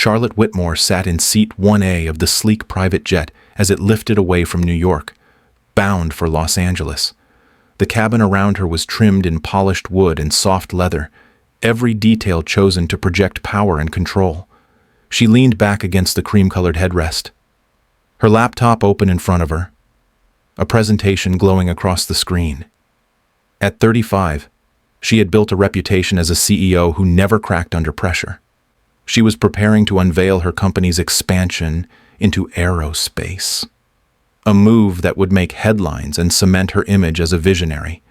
Charlotte Whitmore sat in seat 1A of the sleek private jet as it lifted away from New York, bound for Los Angeles. The cabin around her was trimmed in polished wood and soft leather, every detail chosen to project power and control. She leaned back against the cream-colored headrest, her laptop open in front of her, a presentation glowing across the screen. At 35, she had built a reputation as a CEO who never cracked under pressure. She was preparing to unveil her company's expansion into aerospace, a move that would make headlines and cement her image as a visionary.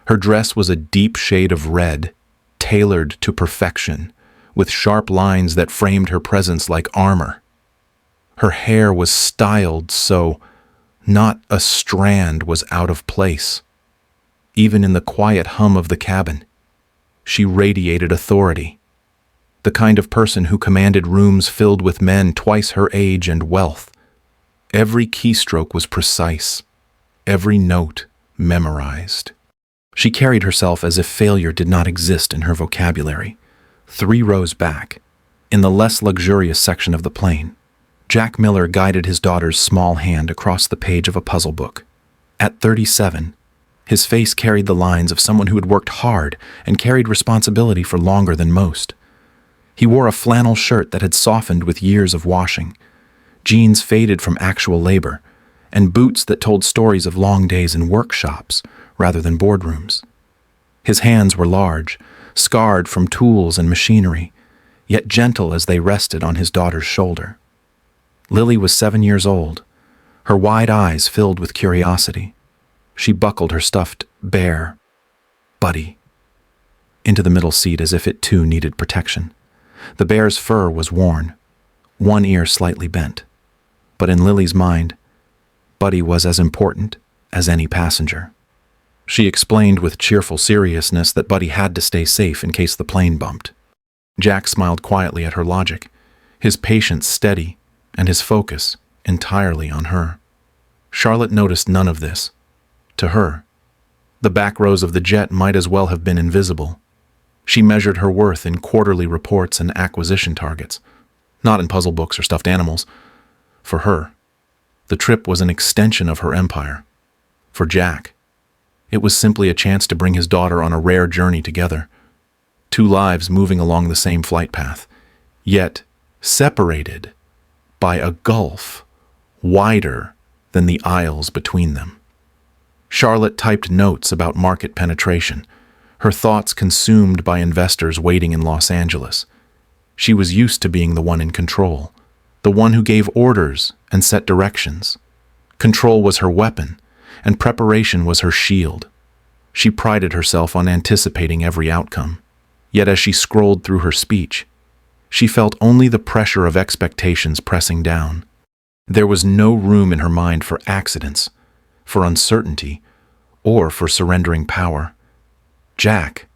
Her dress was a deep shade of red, tailored to perfection, with sharp lines that framed her presence like armor. Her hair was styled so not a strand was out of place. Even in the quiet hum of the cabin, she radiated authority, the kind of person who commanded rooms filled with men twice her age and wealth. Every keystroke was precise, every note memorized. She carried herself as if failure did not exist in her vocabulary. 3 rows back, in the less luxurious section of the plane, Jack Miller guided his daughter's small hand across the page of a puzzle book. At 37, his face carried the lines of someone who had worked hard and carried responsibility for longer than most. He wore a flannel shirt that had softened with years of washing, jeans faded from actual labor, and boots that told stories of long days in workshops rather than boardrooms. His hands were large, scarred from tools and machinery, yet gentle as they rested on his daughter's shoulder. Lily was 7 years old, her wide eyes filled with curiosity. She buckled her stuffed bear, Buddy, into the middle seat as if it too needed protection. The bear's fur was worn, one ear slightly bent. But in Lily's mind, Buddy was as important as any passenger. She explained with cheerful seriousness that Buddy had to stay safe in case the plane bumped. Jack smiled quietly at her logic, his patience steady and his focus entirely on her. Charlotte noticed none of this. To her, the back rows of the jet might as well have been invisible. She measured her worth in quarterly reports and acquisition targets, not in puzzle books or stuffed animals. For her, the trip was an extension of her empire. For Jack, it was simply a chance to bring his daughter on a rare journey together. 2 lives moving along the same flight path, yet separated by a gulf wider than the aisles between them. Charlotte typed notes about market penetration, her thoughts consumed by investors waiting in Los Angeles. She was used to being the one in control, the one who gave orders and set directions. Control was her weapon, and preparation was her shield. She prided herself on anticipating every outcome. Yet as she scrolled through her speech, she felt only the pressure of expectations pressing down. There was no room in her mind for accidents, for uncertainty, or for surrendering power. Jack,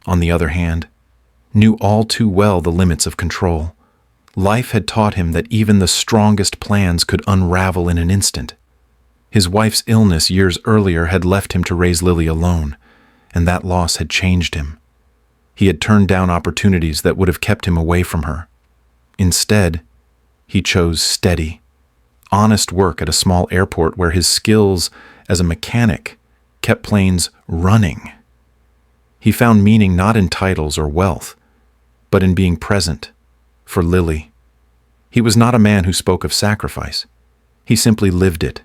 on the other hand, knew all too well the limits of control. Life had taught him that even the strongest plans could unravel in an instant. His wife's illness years earlier had left him to raise Lily alone, and that loss had changed him. He had turned down opportunities that would have kept him away from her. Instead, he chose steady, honest work at a small airport where his skills as a mechanic kept planes running. He found meaning not in titles or wealth, but in being present for Lily. He was not a man who spoke of sacrifice. He simply lived it.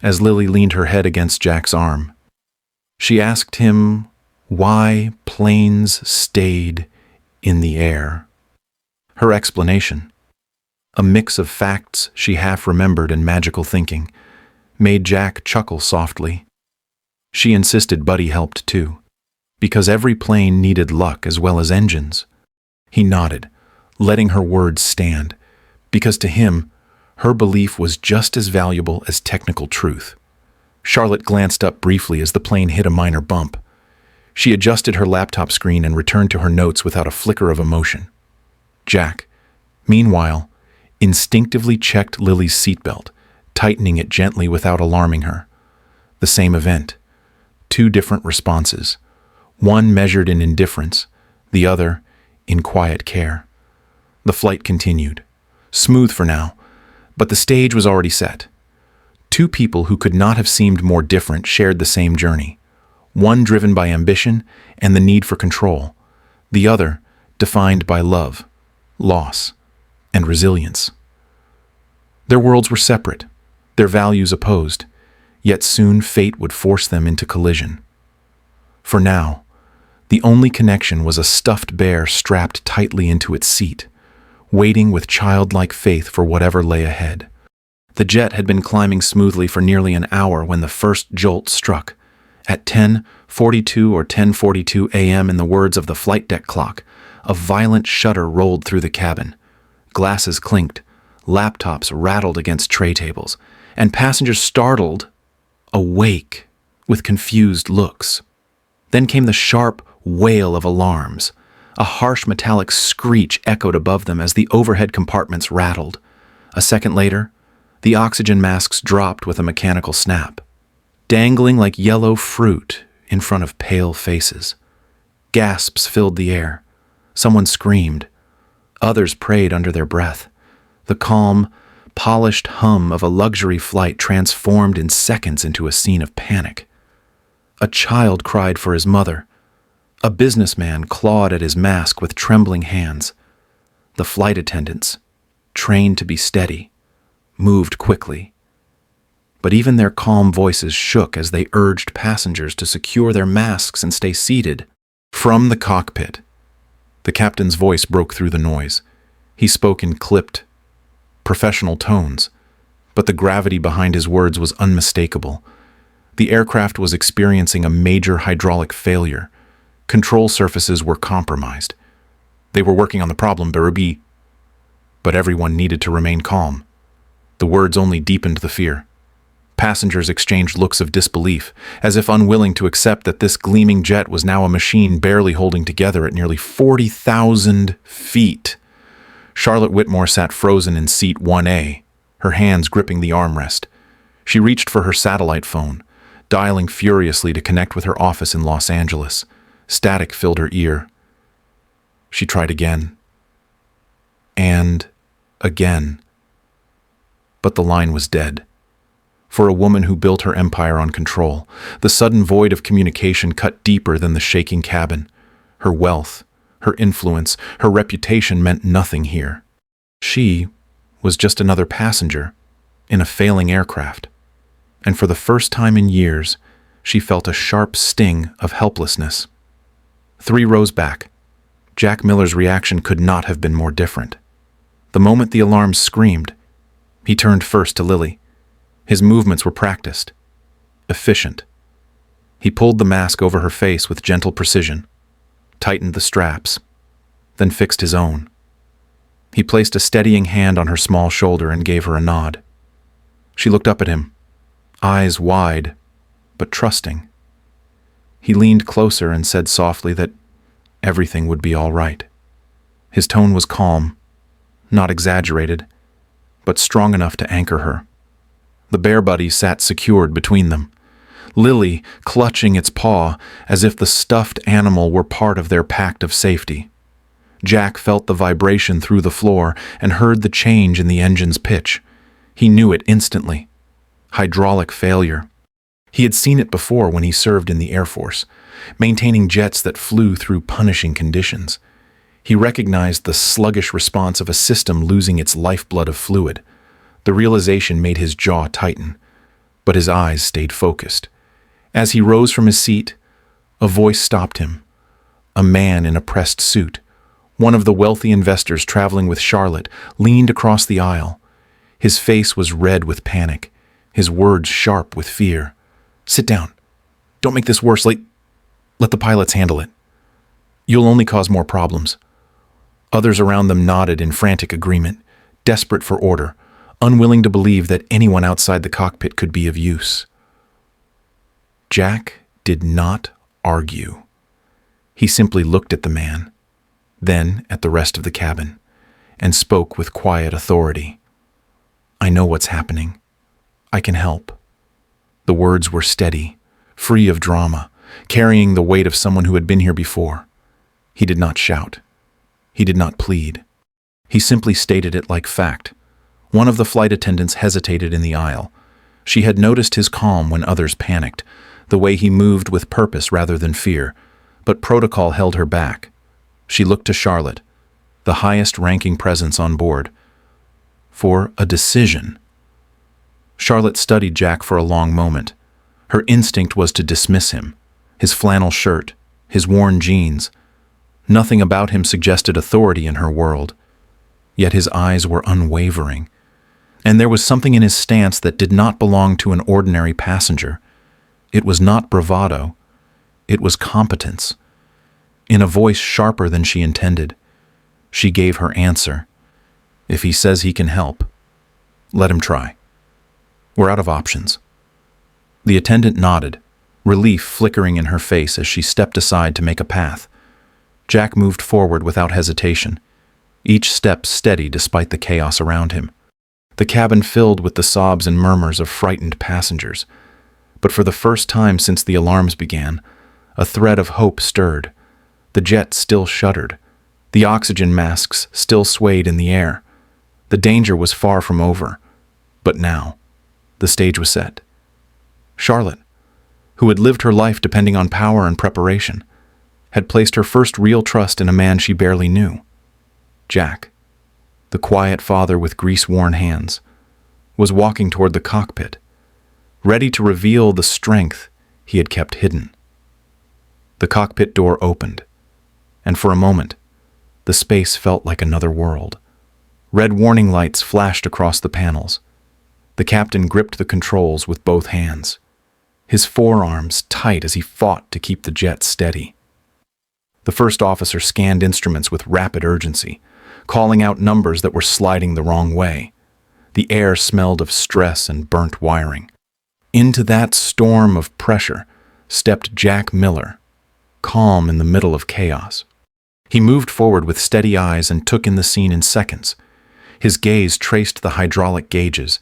As Lily leaned her head against Jack's arm, she asked him why planes stayed in the air. Her explanation, a mix of facts she half remembered and magical thinking, made Jack chuckle softly. She insisted Buddy helped too, because every plane needed luck as well as engines. He nodded, letting her words stand, because to him, her belief was just as valuable as technical truth. Charlotte glanced up briefly as the plane hit a minor bump. She adjusted her laptop screen and returned to her notes without a flicker of emotion. Jack, meanwhile, instinctively checked Lily's seatbelt, tightening it gently without alarming her. The same event. 2 different responses. One measured in indifference, the other in quiet care. The flight continued, Smooth for now, but the stage was already set. Two people who could not have seemed more different shared the same journey. One driven by ambition and the need for control. The other defined by love, loss, and resilience. Their worlds were separate, their values opposed, yet soon fate would force them into collision. For now, the only connection was a stuffed bear strapped tightly into its seat, waiting with childlike faith for whatever lay ahead. The jet had been climbing smoothly for nearly an hour when the first jolt struck. At 10:42 or 10:42 a.m., in the words of the flight deck clock, a violent shudder rolled through the cabin. Glasses clinked, laptops rattled against tray tables, and passengers startled, awake, with confused looks. Then came the sharp wail of alarms. A harsh metallic screech echoed above them as the overhead compartments rattled. A second later, the oxygen masks dropped with a mechanical snap, dangling like yellow fruit in front of pale faces. Gasps filled the air. Someone screamed. Others prayed under their breath. The calm, polished hum of a luxury flight transformed in seconds into a scene of panic. A child cried for his mother. A businessman clawed at his mask with trembling hands. The flight attendants, trained to be steady, moved quickly. But even their calm voices shook as they urged passengers to secure their masks and stay seated. From the cockpit, the captain's voice broke through the noise. He spoke in clipped, professional tones, but the gravity behind his words was unmistakable. The aircraft was experiencing a major hydraulic failure. Control surfaces were compromised. They were working on the problem, Barubi. But everyone needed to remain calm. The words only deepened the fear. Passengers exchanged looks of disbelief, as if unwilling to accept that this gleaming jet was now a machine barely holding together at nearly 40,000 feet. Charlotte Whitmore sat frozen in seat 1A, her hands gripping the armrest. She reached for her satellite phone, dialing furiously to connect with her office in Los Angeles. Static filled her ear. She tried again. And again. But the line was dead. For a woman who built her empire on control, the sudden void of communication cut deeper than the shaking cabin. Her wealth, her influence, her reputation meant nothing here. She was just another passenger in a failing aircraft. And for the first time in years, she felt a sharp sting of helplessness. 3 rows back, Jack Miller's reaction could not have been more different. The moment the alarms screamed, he turned first to Lily. His movements were practiced, efficient. He pulled the mask over her face with gentle precision, tightened the straps, then fixed his own. He placed a steadying hand on her small shoulder and gave her a nod. She looked up at him, eyes wide, but trusting. He leaned closer and said softly that everything would be all right. His tone was calm, not exaggerated, but strong enough to anchor her. The bear buddy sat secured between them, Lily clutching its paw as if the stuffed animal were part of their pact of safety. Jack felt the vibration through the floor and heard the change in the engine's pitch. He knew it instantly. Hydraulic failure. He had seen it before when he served in the Air Force, maintaining jets that flew through punishing conditions. He recognized the sluggish response of a system losing its lifeblood of fluid. The realization made his jaw tighten, but his eyes stayed focused. As he rose from his seat, a voice stopped him. A man in a pressed suit, one of the wealthy investors traveling with Charlotte, leaned across the aisle. His face was red with panic, his words sharp with fear. "Sit down. Don't make this worse. Let the pilots handle it. You'll only cause more problems." Others around them nodded in frantic agreement, desperate for order, unwilling to believe that anyone outside the cockpit could be of use. Jack did not argue. He simply looked at the man, then at the rest of the cabin, and spoke with quiet authority. "I know what's happening. I can help." The words were steady, free of drama, carrying the weight of someone who had been here before. He did not shout. He did not plead. He simply stated it like fact. One of the flight attendants hesitated in the aisle. She had noticed his calm when others panicked, the way he moved with purpose rather than fear, but protocol held her back. She looked to Charlotte, the highest-ranking presence on board, for a decision. Charlotte studied Jack for a long moment. Her instinct was to dismiss him. His flannel shirt, his worn jeans. Nothing about him suggested authority in her world. Yet his eyes were unwavering. And there was something in his stance that did not belong to an ordinary passenger. It was not bravado. It was competence. In a voice sharper than she intended, she gave her answer. If he says he can help, let him try. We're out of options. The attendant nodded, relief flickering in her face as she stepped aside to make a path. Jack moved forward without hesitation, each step steady despite the chaos around him. The cabin filled with the sobs and murmurs of frightened passengers. But for the first time since the alarms began, a thread of hope stirred. The jet still shuddered. The oxygen masks still swayed in the air. The danger was far from over. But now, the stage was set. Charlotte, who had lived her life depending on power and preparation, had placed her first real trust in a man she barely knew. Jack, the quiet father with grease-worn hands, was walking toward the cockpit, ready to reveal the strength he had kept hidden. The cockpit door opened, and for a moment, the space felt like another world. Red warning lights flashed across the panels. The captain gripped the controls with both hands, his forearms tight as he fought to keep the jet steady. The first officer scanned instruments with rapid urgency, calling out numbers that were sliding the wrong way. The air smelled of stress and burnt wiring. Into that storm of pressure stepped Jack Miller, calm in the middle of chaos. He moved forward with steady eyes and took in the scene in seconds. His gaze traced the hydraulic gauges,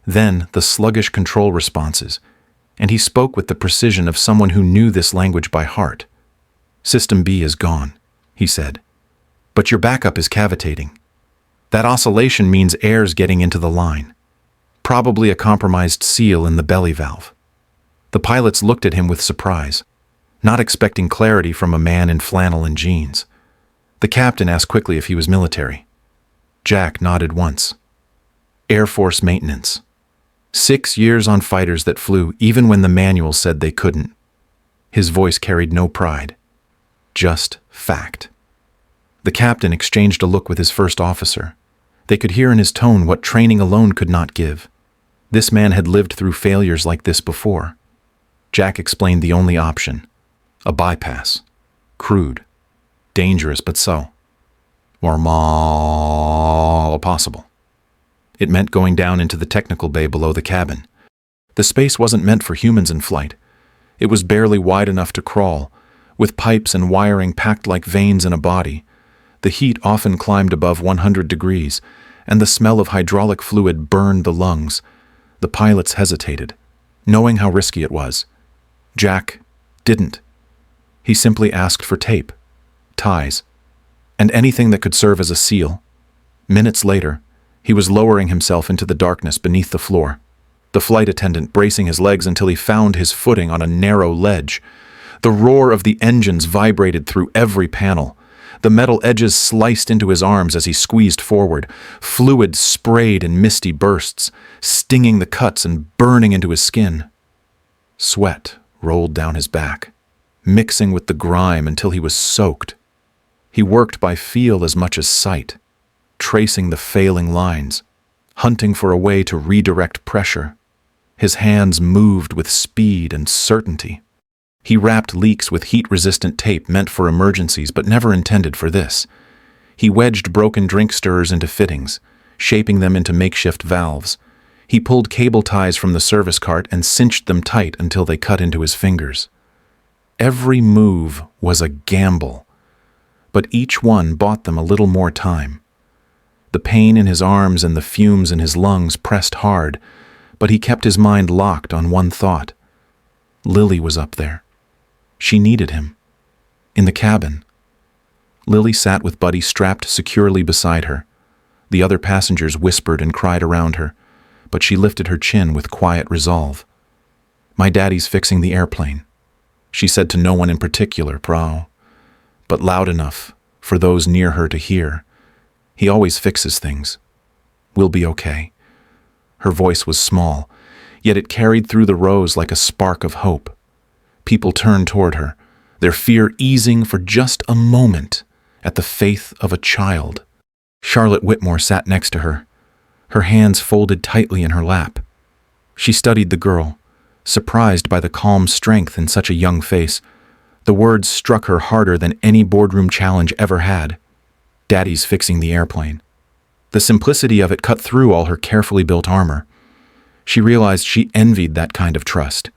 then the sluggish control responses, and he spoke with the precision of someone who knew this language by heart. "System B is gone," he said, "but your backup is cavitating. That oscillation means air's getting into the line. Probably a compromised seal in the belly valve." The pilots looked at him with surprise, not expecting clarity from a man in flannel and jeans. The captain asked quickly if he was military. Jack nodded once. Air Force maintenance. 6 years on fighters that flew even when the manual said they couldn't. His voice carried no pride, just fact. The captain exchanged a look with his first officer. They could hear in his tone what training alone could not give. This man had lived through failures like this before. Jack explained the only option: a bypass. Crude. Dangerous, but so. Or possible. It meant going down into the technical bay below the cabin. The space wasn't meant for humans in flight. It was barely wide enough to crawl, with pipes and wiring packed like veins in a body. The heat often climbed above 100 degrees, and the smell of hydraulic fluid burned the lungs. The pilots hesitated, knowing how risky it was. Jack didn't. He simply asked for tape, ties, and anything that could serve as a seal. Minutes later, he was lowering himself into the darkness beneath the floor, the flight attendant bracing his legs until he found his footing on a narrow ledge. The roar of the engines vibrated through every panel. The metal edges sliced into his arms as he squeezed forward. Fluid sprayed in misty bursts, stinging the cuts and burning into his skin. Sweat rolled down his back, mixing with the grime until he was soaked. He worked by feel as much as sight, tracing the failing lines, hunting for a way to redirect pressure. His hands moved with speed and certainty. He wrapped leaks with heat-resistant tape meant for emergencies but never intended for this. He wedged broken drink stirrers into fittings, shaping them into makeshift valves. He pulled cable ties from the service cart and cinched them tight until they cut into his fingers. Every move was a gamble, but each one bought them a little more time. The pain in his arms and the fumes in his lungs pressed hard, but he kept his mind locked on one thought. Lily was up there. She needed him. In the cabin. Lily sat with Buddy strapped securely beside her, The other passengers whispered and cried around her, but she lifted her chin with quiet resolve. "My daddy's fixing the airplane," she said to no one in particular, but loud enough for those near her to hear. "He always fixes things. We'll be okay." Her voice was small, yet it carried through the rows like a spark of hope. People turned toward her, their fear easing for just a moment at the faith of a child. Charlotte Whitmore sat next to her, her hands folded tightly in her lap. She studied the girl, surprised by the calm strength in such a young face. The words struck her harder than any boardroom challenge ever had. "Daddy's fixing the airplane." The simplicity of it cut through all her carefully built armor. She realized she envied that kind of trust,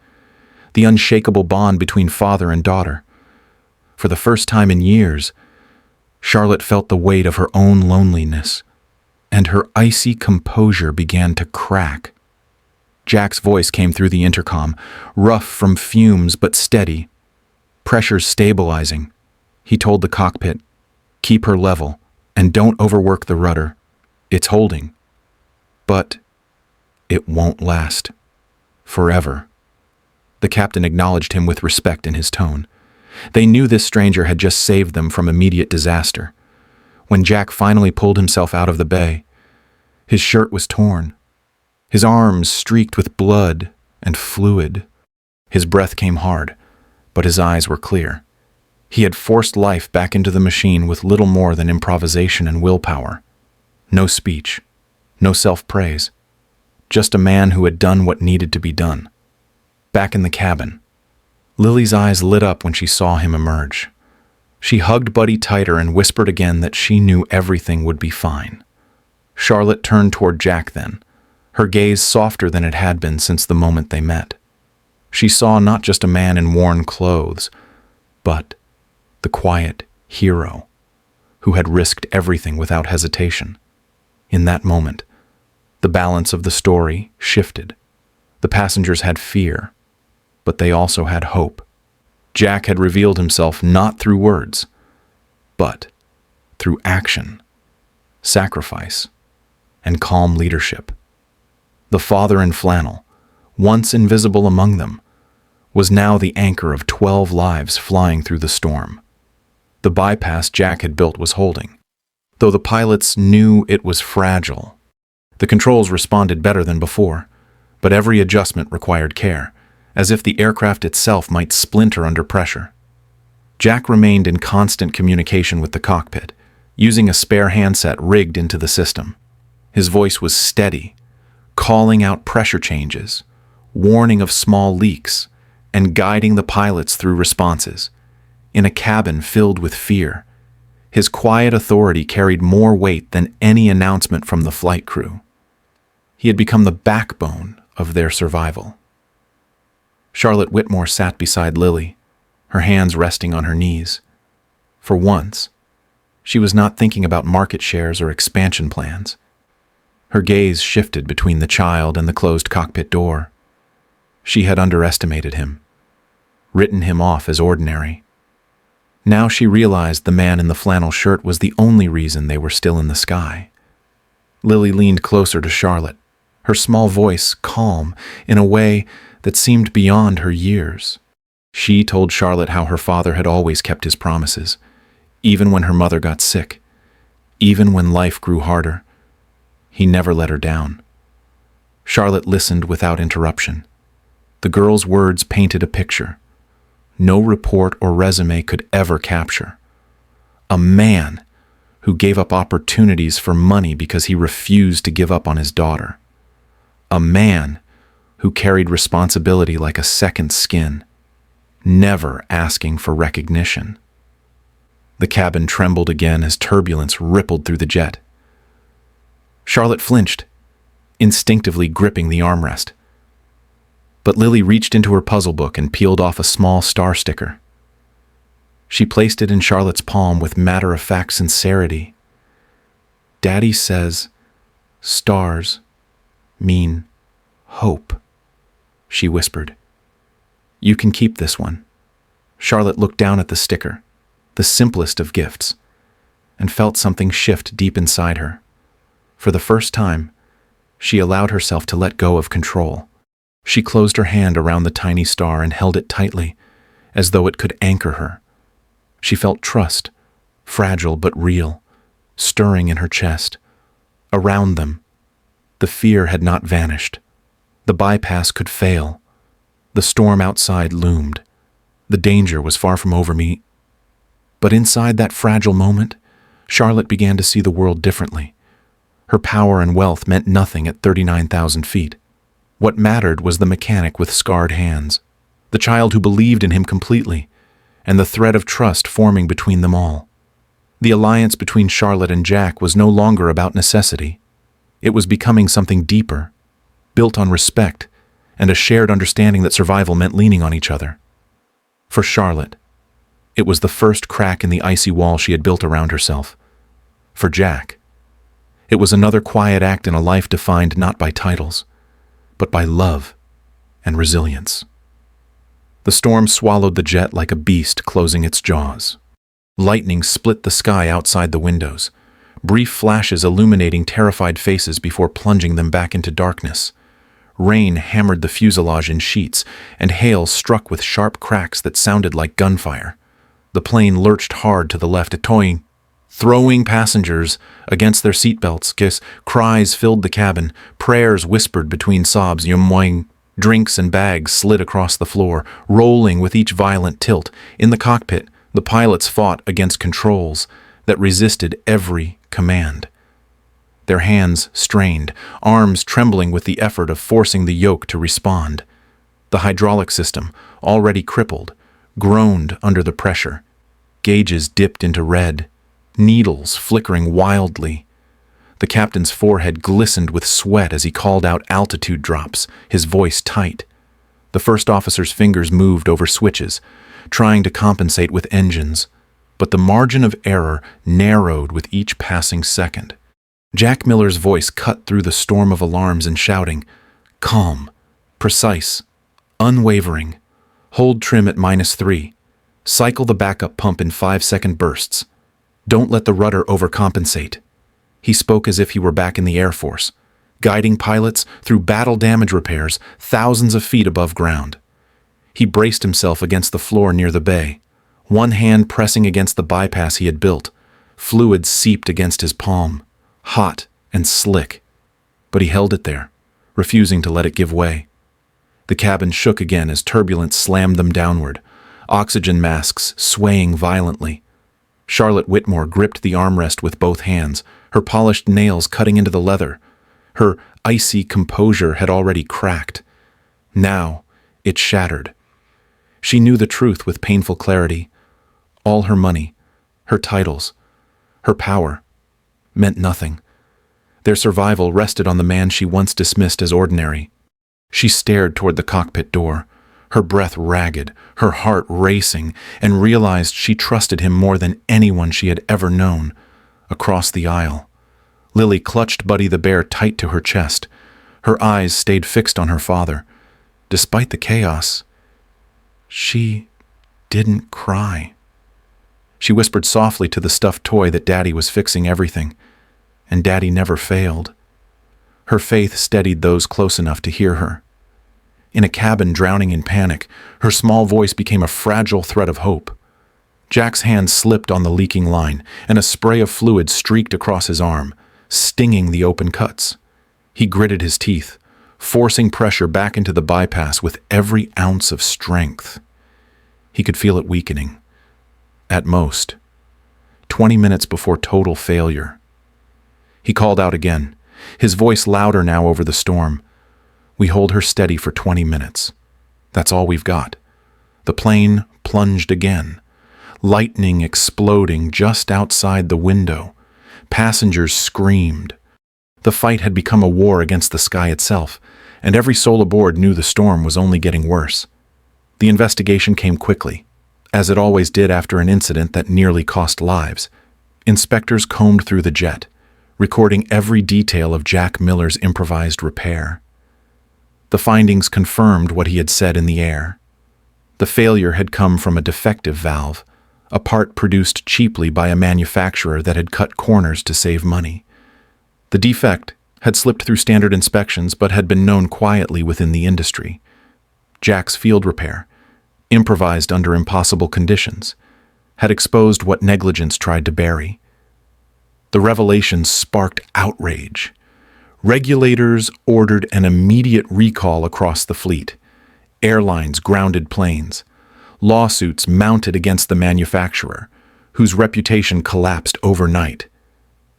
the unshakable bond between father and daughter. For the first time in years, Charlotte felt the weight of her own loneliness, and her icy composure began to crack. Jack's voice came through the intercom, rough from fumes but steady. "Pressure's stabilizing," he told the cockpit. "Keep her level, and don't overwork the rudder. It's holding. But it won't last. Forever." The captain acknowledged him with respect in his tone. They knew this stranger had just saved them from immediate disaster. When Jack finally pulled himself out of the bay, his shirt was torn, his arms streaked with blood and fluid. His breath came hard, but his eyes were clear. He had forced life back into the machine with little more than improvisation and willpower. No speech, no self-praise, just a man who had done what needed to be done. Back in the cabin, Lily's eyes lit up when she saw him emerge. She hugged Buddy tighter and whispered again that she knew everything would be fine. Charlotte turned toward Jack then, her gaze softer than it had been since the moment they met. She saw not just a man in worn clothes, but the quiet hero who had risked everything without hesitation. In that moment, the balance of the story shifted. The passengers had fear, but they also had hope. Jack had revealed himself not through words, but through action, sacrifice, and calm leadership. The father in flannel, once invisible among them, was now the anchor of 12 lives flying through the storm. The bypass Jack had built was holding, though the pilots knew it was fragile. The controls responded better than before, but every adjustment required care, as if the aircraft itself might splinter under pressure. Jack remained in constant communication with the cockpit, using a spare handset rigged into the system. His voice was steady, calling out pressure changes, warning of small leaks, and guiding the pilots through responses. In a cabin filled with fear, his quiet authority carried more weight than any announcement from the flight crew. He had become the backbone of their survival. Charlotte Whitmore sat beside Lily, her hands resting on her knees. For once, she was not thinking about market shares or expansion plans. Her gaze shifted between the child and the closed cockpit door. She had underestimated him, written him off as ordinary. Now she realized the man in the flannel shirt was the only reason they were still in the sky. Lily leaned closer to Charlotte, her small voice calm in a way that seemed beyond her years. She told Charlotte how her father had always kept his promises, even when her mother got sick, even when life grew harder. He never let her down. Charlotte listened without interruption. The girl's words painted a picture no report or resume could ever capture. A man who gave up opportunities for money because he refused to give up on his daughter. A man who carried responsibility like a second skin, never asking for recognition. The cabin trembled again as turbulence rippled through the jet. Charlotte flinched, instinctively gripping the armrest. But Lily reached into her puzzle book and peeled off a small star sticker. She placed it in Charlotte's palm with matter-of-fact sincerity. "Daddy says stars mean hope," she whispered. "You can keep this one." Charlotte looked down at the sticker, the simplest of gifts, and felt something shift deep inside her. For the first time, she allowed herself to let go of control. She closed her hand around the tiny star and held it tightly, as though it could anchor her. She felt trust, fragile but real, stirring in her chest. Around them, the fear had not vanished. The bypass could fail. The storm outside loomed. The danger was far from over me. But inside that fragile moment, Charlotte began to see the world differently. Her power and wealth meant nothing at 39,000 feet. What mattered was the mechanic with scarred hands, the child who believed in him completely, and the thread of trust forming between them all. The alliance between Charlotte and Jack was no longer about necessity. It was becoming something deeper, built on respect and a shared understanding that survival meant leaning on each other. For Charlotte, it was the first crack in the icy wall she had built around herself. For Jack, it was another quiet act in a life defined not by titles, but by love and resilience. The storm swallowed the jet like a beast closing its jaws. Lightning split the sky outside the windows, brief flashes illuminating terrified faces before plunging them back into darkness. Rain hammered the fuselage in sheets, and hail struck with sharp cracks that sounded like gunfire. The plane lurched hard to the left, throwing passengers against their seatbelts. Cries filled the cabin, prayers whispered between sobs. Drinks and bags slid across the floor, rolling with each violent tilt. In the cockpit, the pilots fought against controls that resisted every command. Their hands strained, arms trembling with the effort of forcing the yoke to respond. The hydraulic system, already crippled, groaned under the pressure. Gauges dipped into red, needles flickering wildly. The captain's forehead glistened with sweat as he called out altitude drops, his voice tight. The first officer's fingers moved over switches, trying to compensate with engines, but the margin of error narrowed with each passing second. Jack Miller's voice cut through the storm of alarms and shouting, "Calm, precise, unwavering. Hold trim at -3. Cycle the backup pump in 5-second bursts. Don't let the rudder overcompensate." He spoke as if he were back in the Air Force, guiding pilots through battle damage repairs thousands of feet above ground. He braced himself against the floor near the bay, one hand pressing against the bypass he had built. Fluid seeped against his palm, hot and slick, but he held it there, refusing to let it give way. The cabin shook again as turbulence slammed them downward, oxygen masks swaying violently. Charlotte Whitmore gripped the armrest with both hands, her polished nails cutting into the leather. Her icy composure had already cracked. Now it shattered. She knew the truth with painful clarity. All her money, her titles, her power meant nothing. Their survival rested on the man she once dismissed as ordinary. She stared toward the cockpit door, her breath ragged, her heart racing, and realized she trusted him more than anyone she had ever known. Across the aisle, Lily clutched Buddy the bear tight to her chest. Her eyes stayed fixed on her father. Despite the chaos, she didn't cry. She whispered softly to the stuffed toy that Daddy was fixing everything, and Daddy never failed. Her faith steadied those close enough to hear her. In a cabin drowning in panic, her small voice became a fragile thread of hope. Jack's hand slipped on the leaking line, and a spray of fluid streaked across his arm, stinging the open cuts. He gritted his teeth, forcing pressure back into the bypass with every ounce of strength. He could feel it weakening. At most, 20 minutes before total failure. He called out again, his voice louder now over the storm. "We hold her steady for 20 minutes. That's all we've got." The plane plunged again, lightning exploding just outside the window. Passengers screamed. The fight had become a war against the sky itself, and every soul aboard knew the storm was only getting worse. The investigation came quickly, as it always did after an incident that nearly cost lives. Inspectors combed through the jet, recording every detail of Jack Miller's improvised repair. The findings confirmed what he had said in the air. The failure had come from a defective valve, a part produced cheaply by a manufacturer that had cut corners to save money. The defect had slipped through standard inspections but had been known quietly within the industry. Jack's field repair, improvised under impossible conditions, had exposed what negligence tried to bury. The revelation sparked outrage. Regulators ordered an immediate recall across the fleet. Airlines grounded planes. Lawsuits mounted against the manufacturer, whose reputation collapsed overnight.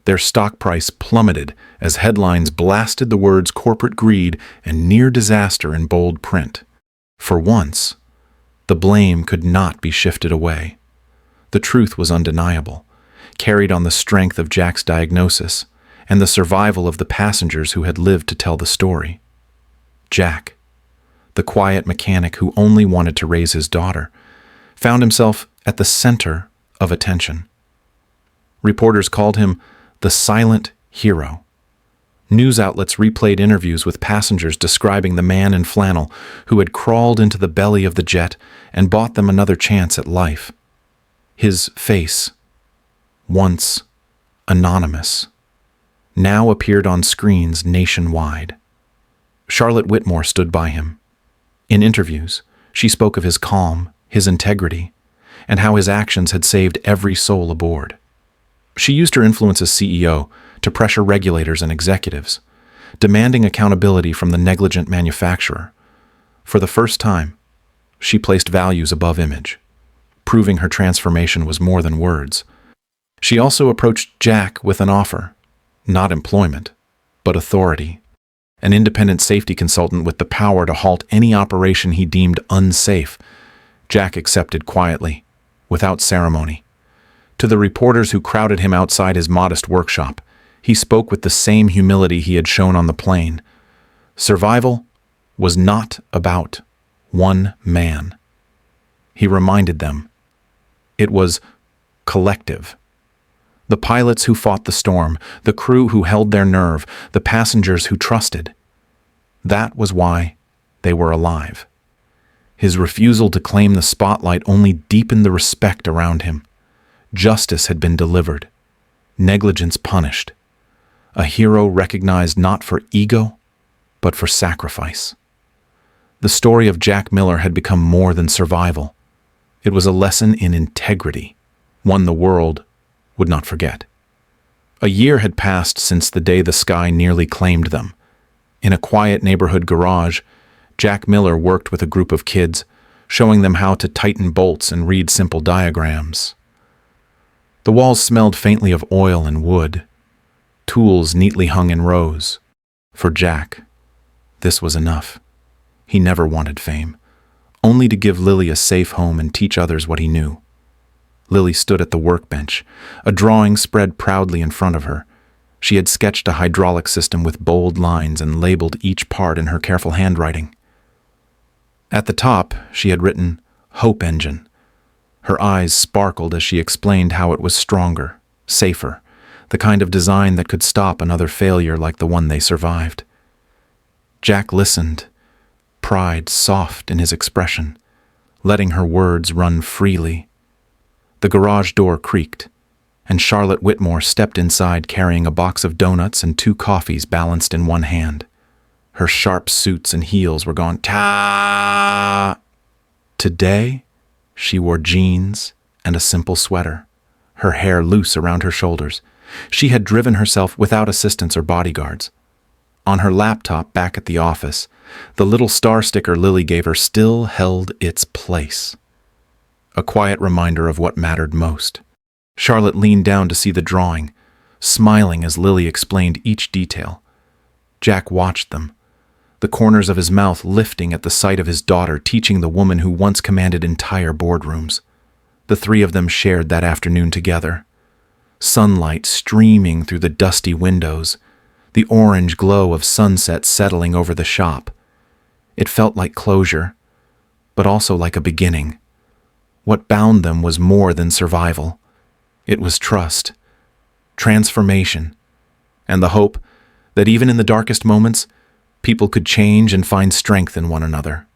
Their stock price plummeted as headlines blasted the words corporate greed and near disaster in bold print. For once, the blame could not be shifted away. The truth was undeniable, carried on the strength of Jack's diagnosis and the survival of the passengers who had lived to tell the story. Jack, the quiet mechanic who only wanted to raise his daughter, found himself at the center of attention. Reporters called him the silent hero. News outlets replayed interviews with passengers describing the man in flannel who had crawled into the belly of the jet and bought them another chance at life. His face, once anonymous, now appeared on screens nationwide. Charlotte Whitmore stood by him. In interviews, she spoke of his calm, his integrity, and how his actions had saved every soul aboard. She used her influence as CEO to pressure regulators and executives, demanding accountability from the negligent manufacturer. For the first time, she placed values above image, proving her transformation was more than words. She also approached Jack with an offer, not employment, but authority, an independent safety consultant with the power to halt any operation he deemed unsafe. Jack accepted quietly, without ceremony. To the reporters who crowded him outside his modest workshop, he spoke with the same humility he had shown on the plane. Survival was not about one man. He reminded them. It was collective. The pilots who fought the storm, the crew who held their nerve, the passengers who trusted. That was why they were alive. His refusal to claim the spotlight only deepened the respect around him. Justice had been delivered, negligence punished. A hero recognized not for ego, but for sacrifice. The story of Jack Miller had become more than survival. It was a lesson in integrity, one the world would not forget. A year had passed since the day the sky nearly claimed them. In a quiet neighborhood garage, Jack Miller worked with a group of kids, showing them how to tighten bolts and read simple diagrams. The walls smelled faintly of oil and wood. Tools neatly hung in rows. For Jack, this was enough. He never wanted fame, only to give Lily a safe home and teach others what he knew. Lily stood at the workbench, a drawing spread proudly in front of her. She had sketched a hydraulic system with bold lines and labeled each part in her careful handwriting. At the top, she had written, "Hope Engine." Her eyes sparkled as she explained how it was stronger, safer, the kind of design that could stop another failure like the one they survived. Jack listened, pride soft in his expression, letting her words run freely. The garage door creaked, and Charlotte Whitmore stepped inside carrying a box of donuts and 2 coffees balanced in one hand. Her sharp suits and heels were gone. Ta! Today, she wore jeans and a simple sweater, her hair loose around her shoulders. She had driven herself without assistants or bodyguards. On her laptop back at the office, the little star sticker Lily gave her still held its place. A quiet reminder of what mattered most. Charlotte leaned down to see the drawing, smiling as Lily explained each detail. Jack watched them, the corners of his mouth lifting at the sight of his daughter teaching the woman who once commanded entire boardrooms. The 3 of them shared that afternoon together. Sunlight streaming through the dusty windows, the orange glow of sunset settling over the shop. It felt like closure, but also like a beginning. What bound them was more than survival. It was trust, transformation, and the hope that even in the darkest moments, people could change and find strength in one another.